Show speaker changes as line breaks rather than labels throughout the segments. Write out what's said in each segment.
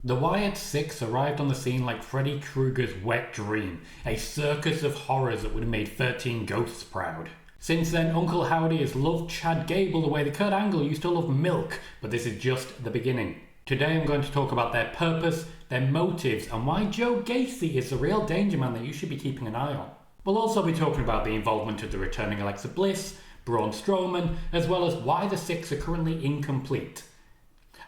The Wyatt Six arrived on the scene like Freddy Krueger's wet dream, a circus of horrors that would have made 13 ghosts proud. Since then, Uncle Howdy has loved Chad Gable the way that Kurt Angle used to love milk, but this is just the beginning. Today I'm going to talk about their purpose, their motives, and why Joe Gacy is the real danger man that you should be keeping an eye on. We'll also be talking about the involvement of the returning Alexa Bliss, Braun Strowman, as well as why the Six are currently incomplete.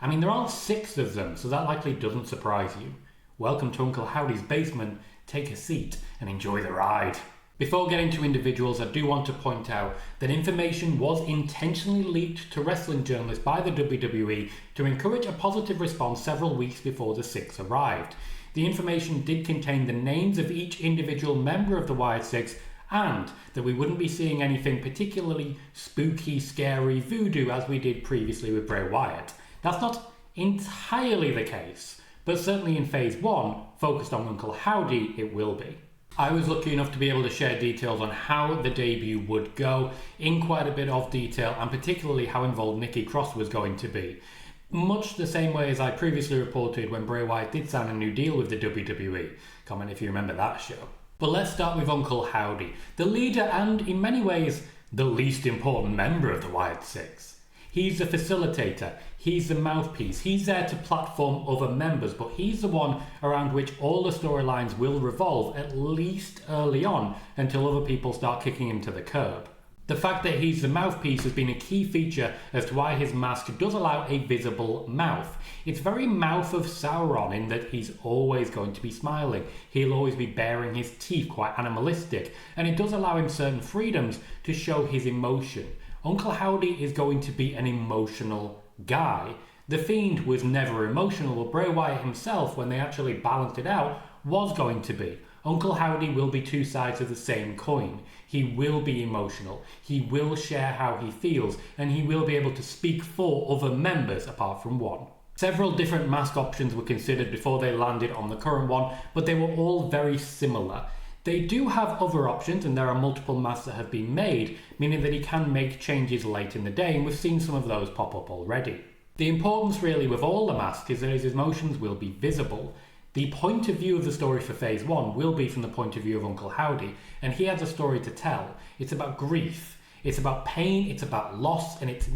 I mean, there aren't 6 of them, so that likely doesn't surprise you. Welcome to Uncle Howdy's basement, take a seat and enjoy the ride. Before getting to individuals, I do want to point out that information was intentionally leaked to wrestling journalists by the WWE to encourage a positive response several weeks before the Six arrived. The information did contain the names of each individual member of the Wyatt Six, and that we wouldn't be seeing anything particularly spooky, scary, voodoo as we did previously with Bray Wyatt. That's not entirely the case, but certainly in Phase 1, focused on Uncle Howdy, it will be. I was lucky enough to be able to share details on how the debut would go in quite a bit of detail, and particularly how involved Nikki Cross was going to be. Much the same way as I previously reported when Bray Wyatt did sign a new deal with the WWE. Comment if you remember that show. But let's start with Uncle Howdy, the leader and, in many ways, the least important member of the Wyatt Six. He's the facilitator, he's the mouthpiece, he's there to platform other members, but he's the one around which all the storylines will revolve, at least early on, until other people start kicking him to the curb. The fact that he's the mouthpiece has been a key feature as to why his mask does allow a visible mouth. It's very Mouth of Sauron in that he's always going to be smiling. He'll always be baring his teeth, quite animalistic, and it does allow him certain freedoms to show his emotion. Uncle Howdy is going to be an emotional guy. The Fiend was never emotional, but Bray Wyatt himself, when they actually balanced it out, was going to be. Uncle Howdy will be 2 sides of the same coin. He will be emotional, he will share how he feels, and he will be able to speak for other members apart from one. Several different mask options were considered before they landed on the current one, but they were all very similar. They do have other options, and there are multiple masks that have been made, meaning that he can make changes late in the day, and we've seen some of those pop up already. The importance really with all the masks is that his emotions will be visible. The point of view of the story for Phase 1 will be from the point of view of Uncle Howdy, and he has a story to tell. It's about grief, it's about pain, it's about loss, and it's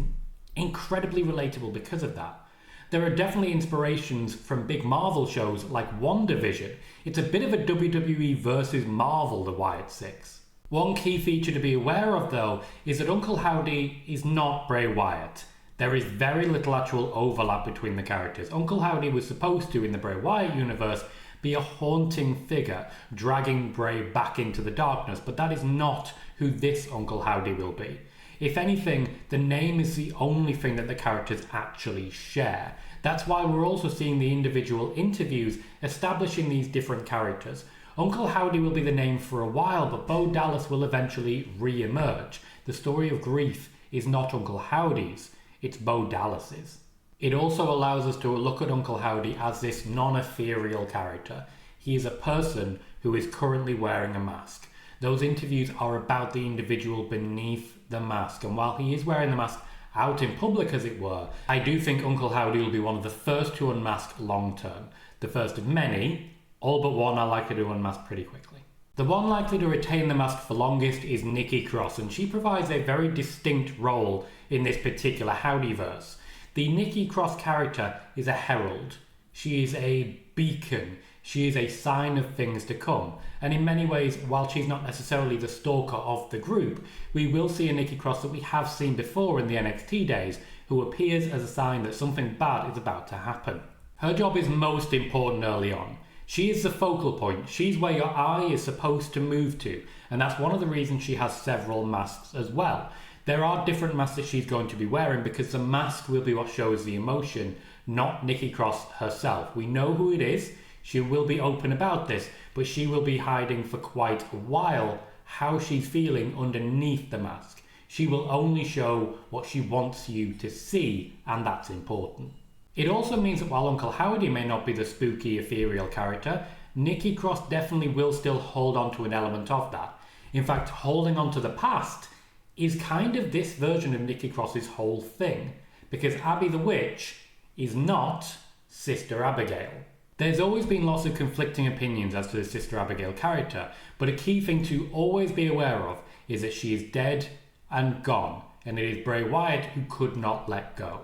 incredibly relatable because of that. There are definitely inspirations from big Marvel shows like WandaVision. It's a bit of a WWE versus Marvel, the Wyatt Six. One key feature to be aware of though is that Uncle Howdy is not Bray Wyatt. There is very little actual overlap between the characters. Uncle Howdy was supposed to, in the Bray Wyatt universe, be a haunting figure, dragging Bray back into the darkness, but that is not who this Uncle Howdy will be. If anything, the name is the only thing that the characters actually share. That's why we're also seeing the individual interviews establishing these different characters. Uncle Howdy will be the name for a while, but Bo Dallas will eventually re-emerge. The story of grief is not Uncle Howdy's, it's Bo Dallas's. It also allows us to look at Uncle Howdy as this non-ethereal character. He is a person who is currently wearing a mask. Those interviews are about the individual beneath the mask, and while he is wearing the mask out in public as it were, I do think Uncle Howdy will be one of the first to unmask long term. The first of many, all but one are likely to unmask pretty quickly. The one likely to retain the mask for longest is Nikki Cross, and she provides a very distinct role in this particular Howdyverse. The Nikki Cross character is a herald. She is a beacon. She is a sign of things to come. And in many ways, while she's not necessarily the stalker of the group, we will see a Nikki Cross that we have seen before in the NXT days, who appears as a sign that something bad is about to happen. Her job is most important early on. She is the focal point. She's where your eye is supposed to move to. And that's one of the reasons she has several masks as well. There are different masks that she's going to be wearing because the mask will be what shows the emotion, not Nikki Cross herself. We know who it is. She will be open about this, but she will be hiding for quite a while how she's feeling underneath the mask. She will only show what she wants you to see, and that's important. It also means that while Uncle Howdy may not be the spooky, ethereal character, Nikki Cross definitely will still hold on to an element of that. In fact, holding on to the past is kind of this version of Nikki Cross's whole thing, because Abby the Witch is not Sister Abigail. There's always been lots of conflicting opinions as to the Sister Abigail character, but a key thing to always be aware of is that she is dead and gone, and it is Bray Wyatt who could not let go.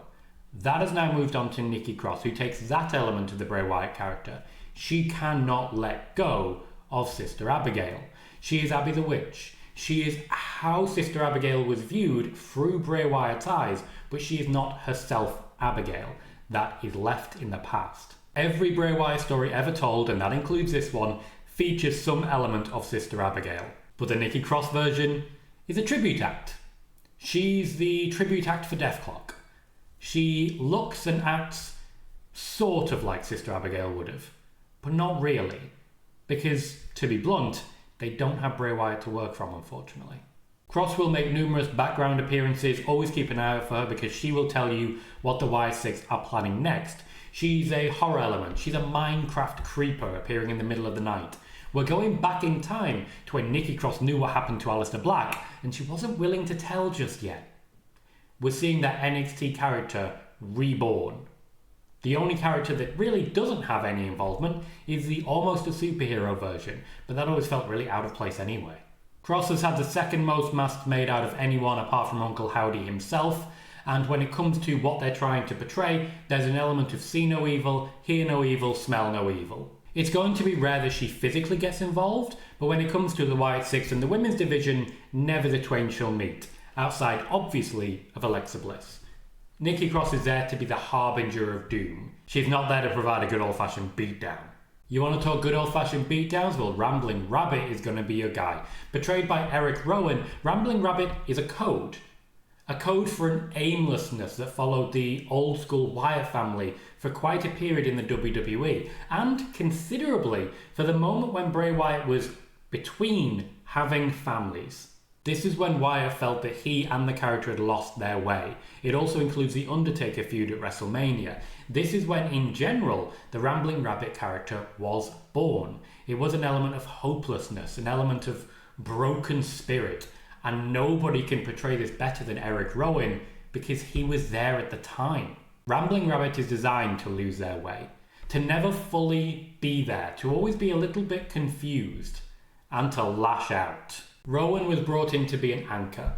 That has now moved on to Nikki Cross, who takes that element of the Bray Wyatt character. She cannot let go of Sister Abigail. She is Abby the Witch. She is how Sister Abigail was viewed through Bray Wyatt's eyes, but she is not herself Abigail. That is left in the past. Every Bray Wyatt story ever told, and that includes this one, features some element of Sister Abigail. But the Nikki Cross version is a tribute act. She's the tribute act for Death Clock. She looks and acts sort of like Sister Abigail would have, but not really. Because, to be blunt, they don't have Bray Wyatt to work from, unfortunately. Cross will make numerous background appearances, always keep an eye out for her because she will tell you what the Wyatt Six are planning next. She's a horror element, she's a Minecraft creeper appearing in the middle of the night. We're going back in time to when Nikki Cross knew what happened to Aleister Black, and she wasn't willing to tell just yet. We're seeing that NXT character reborn. The only character that really doesn't have any involvement is the almost a superhero version, but that always felt really out of place anyway. Cross has had the second most masks made out of anyone apart from Uncle Howdy himself, and when it comes to what they're trying to portray, there's an element of see no evil, hear no evil, smell no evil. It's going to be rare that she physically gets involved, but when it comes to the Wyatt Six and the women's division, never the twain shall meet, outside obviously of Alexa Bliss. Nikki Cross is there to be the harbinger of doom. She's not there to provide a good old-fashioned beatdown. You want to talk good old-fashioned beatdowns? Well, Rambling Rabbit is going to be your guy. Portrayed by Eric Rowan, Rambling Rabbit is a code. A code for an aimlessness that followed the old-school Wyatt family for quite a period in the WWE, and considerably for the moment when Bray Wyatt was between having families. This is when Wyatt felt that he and the character had lost their way. It also includes the Undertaker feud at WrestleMania. This is when, in general, the Rambling Rabbit character was born. It was an element of hopelessness, an element of broken spirit, and nobody can portray this better than Eric Rowan because he was there at the time. Rambling Rabbit is designed to lose their way, to never fully be there, to always be a little bit confused, and to lash out. Rowan was brought in to be an anchor.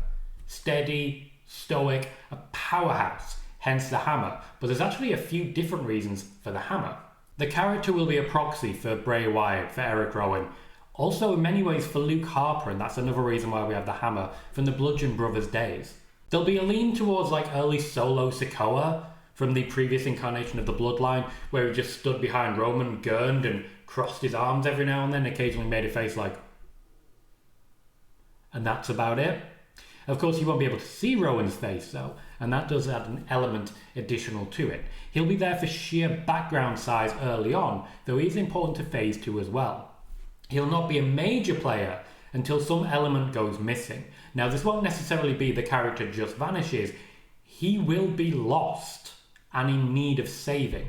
Steady, stoic, a powerhouse, hence the hammer. But there's actually a few different reasons for the hammer. The character will be a proxy for Bray Wyatt, for Eric Rowan. Also in many ways for Luke Harper, and that's another reason why we have the hammer from the Bludgeon Brothers days. There'll be a lean towards like early Solo Sikoa from the previous incarnation of the Bloodline, where he just stood behind Roman, gurned and crossed his arms every now and then, occasionally made a face like, and that's about it. Of course, you won't be able to see Rowan's face though, and that does add an element additional to it. He'll be there for sheer background size early on, though he is important to Phase 2 as well. He'll not be a major player until some element goes missing. Now, this won't necessarily be the character just vanishes. He will be lost and in need of saving.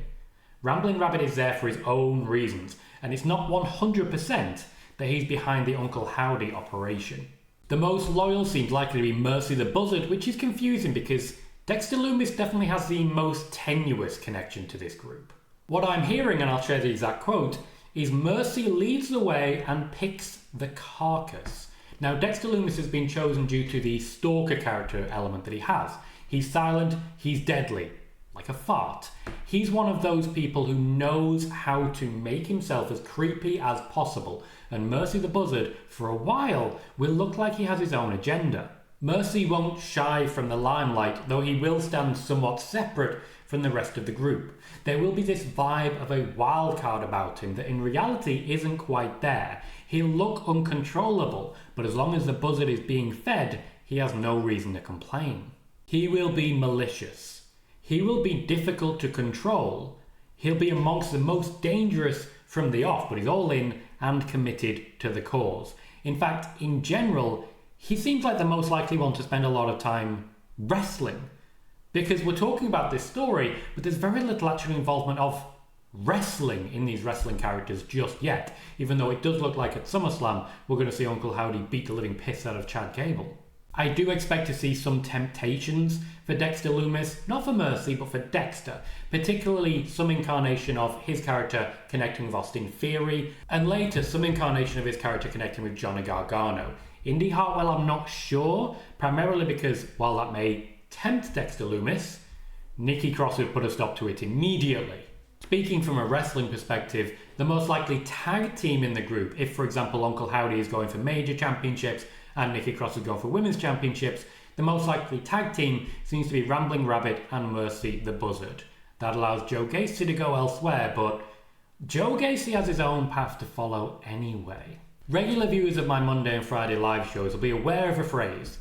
Rambling Rabbit is there for his own reasons, and it's not 100% that he's behind the Uncle Howdy operation. The most loyal seems likely to be Mercy the Buzzard, which is confusing because Dexter Lumis definitely has the most tenuous connection to this group. What I'm hearing, and I'll share the exact quote, is Mercy leads the way and picks the carcass. Now, Dexter Lumis has been chosen due to the stalker character element that he has. He's silent, he's deadly, like a fart. He's one of those people who knows how to make himself as creepy as possible, and Mercy the Buzzard, for a while, will look like he has his own agenda. Mercy won't shy from the limelight, though he will stand somewhat separate from the rest of the group. There will be this vibe of a wild card about him that in reality isn't quite there. He'll look uncontrollable, but as long as the Buzzard is being fed, he has no reason to complain. He will be malicious. He will be difficult to control. He'll be amongst the most dangerous from the off, but he's all in and committed to the cause. In fact, in general, he seems like the most likely one to spend a lot of time wrestling. Because we're talking about this story, but there's very little actual involvement of wrestling in these wrestling characters just yet, even though it does look like at SummerSlam we're going to see Uncle Howdy beat the living piss out of Chad Gable. I do expect to see some temptations for Dexter Lumis, not for Mercy, but for Dexter, particularly some incarnation of his character connecting with Austin Theory, and later some incarnation of his character connecting with Johnny Gargano. Indy Hartwell, I'm not sure, primarily because while that may tempt Dexter Lumis, Nikki Cross would put a stop to it immediately. Speaking from a wrestling perspective, the most likely tag team in the group, if for example Uncle Howdy is going for major championships and Nikki Cross is going for women's championships, the most likely tag team seems to be Rambling Rabbit and Mercy the Buzzard. That allows Joe Gacy to go elsewhere, but Joe Gacy has his own path to follow anyway. Regular viewers of my Monday and Friday live shows will be aware of a phrase,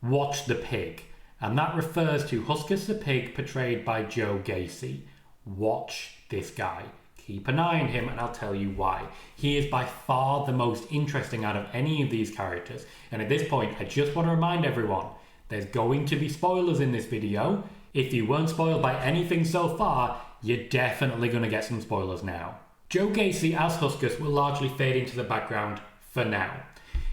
watch the pig, and that refers to Huskus the pig portrayed by Joe Gacy. Watch this guy. Keep an eye on him and I'll tell you why. He is by far the most interesting out of any of these characters, and at this point I just want to remind everyone, there's going to be spoilers in this video. If you weren't spoiled by anything so far, you're definitely going to get some spoilers now. Joe Gacy as Huskus will largely fade into the background for now.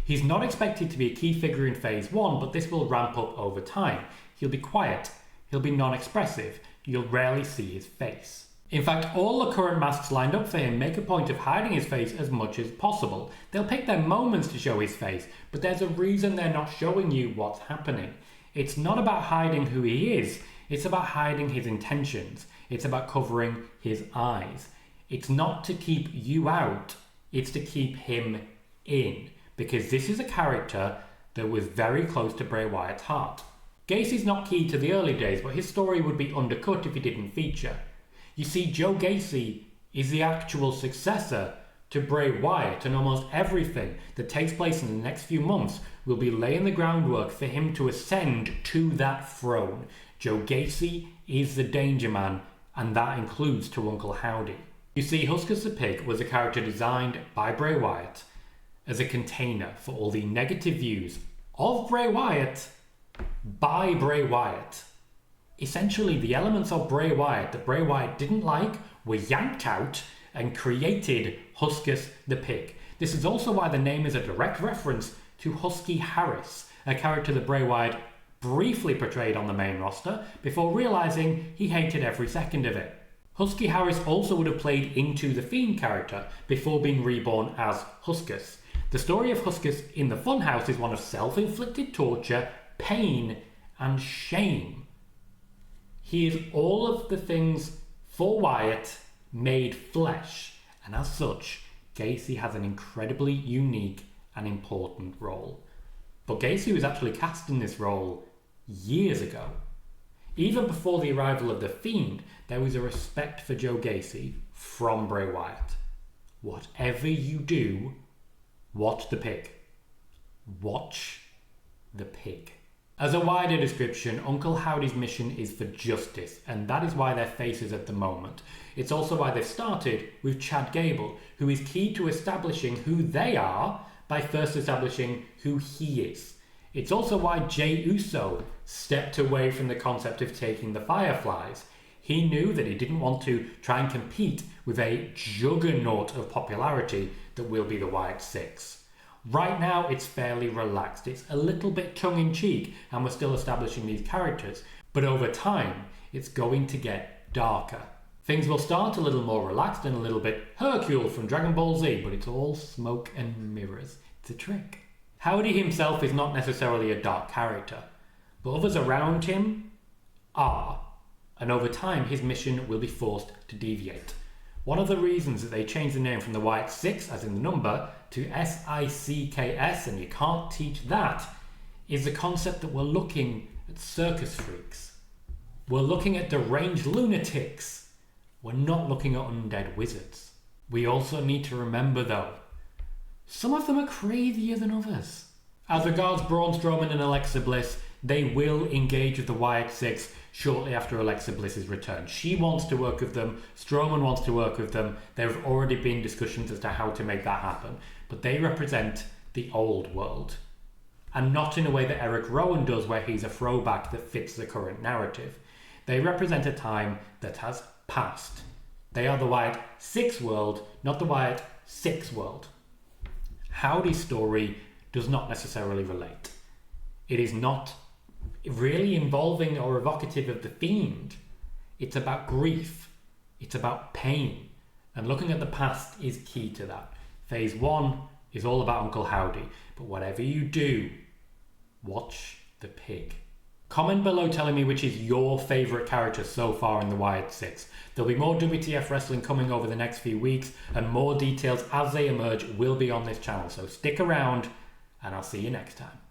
He's not expected to be a key figure in Phase 1, but this will ramp up over time. He'll be quiet, he'll be non-expressive, you'll rarely see his face. In fact, all the current masks lined up for him make a point of hiding his face as much as possible. They'll pick their moments to show his face, but there's a reason they're not showing you what's happening. It's not about hiding who he is, it's about hiding his intentions. It's about covering his eyes. It's not to keep you out, it's to keep him in, because this is a character that was very close to Bray Wyatt's heart. Gacy's not key to the early days, but his story would be undercut if he didn't feature. You see, Joe Gacy is the actual successor to Bray Wyatt, and almost everything that takes place in the next few months will be laying the groundwork for him to ascend to that throne. Joe Gacy is the danger man, and that includes to Uncle Howdy. You see, Huskus the Pig was a character designed by Bray Wyatt as a container for all the negative views of Bray Wyatt by Bray Wyatt. Essentially, the elements of Bray Wyatt that Bray Wyatt didn't like were yanked out and created Huskus the Pig. This is also why the name is a direct reference to Husky Harris, a character that Bray Wyatt briefly portrayed on the main roster before realizing he hated every second of it. Husky Harris also would have played into the Fiend character before being reborn as Huskus. The story of Huskus in the Funhouse is one of self-inflicted torture, pain, and shame. He is all of the things for Wyatt made flesh, and as such, Gacy has an incredibly unique and important role. But Gacy was actually cast in this role years ago. Even before the arrival of The Fiend, there was a respect for Joe Gacy from Bray Wyatt. Whatever you do, watch the pig. Watch the pig. As a wider description, Uncle Howdy's mission is for justice, and that is why they're faces at the moment. It's also why they've started with Chad Gable, who is key to establishing who they are by first establishing who he is. It's also why Jey Uso stepped away from the concept of taking the Fireflies. He knew that he didn't want to try and compete with a juggernaut of popularity that will be the Wyatt Six. Right now, it's fairly relaxed. It's a little bit tongue-in-cheek, and we're still establishing these characters. But over time, it's going to get darker. Things will start a little more relaxed and a little bit Hercule from Dragonball Z, but it's all smoke and mirrors. It's a trick. Howdy himself is not necessarily a dark character, but others around him are, and over time his mission will be forced to deviate. One of the reasons that they changed the name from the Wyatt Six, as in the number, to SICKS, and you can't teach that, is the concept that we're looking at circus freaks. We're looking at deranged lunatics. We're not looking at undead wizards. We also need to remember, though, some of them are crazier than others. As regards Braun Strowman and Alexa Bliss, they will engage with the Wyatt Six shortly after Alexa Bliss's return. She wants to work with them, Strowman wants to work with them. There have already been discussions as to how to make that happen, but they represent the old world. And not in a way that Eric Rowan does, where he's a throwback that fits the current narrative. They represent a time that has passed. They are the Wyatt Six world, not the Wyatt Six world. Howdy's story does not necessarily relate. It is not really involving or evocative of the Fiend. It's about grief. It's about pain. And looking at the past is key to that. Phase 1 is all about Uncle Howdy. But whatever you do, watch the pig. Comment below telling me which is your favourite character so far in the Wyatt Six. There'll be more WTF wrestling coming over the next few weeks, and more details as they emerge will be on this channel. So stick around, and I'll see you next time.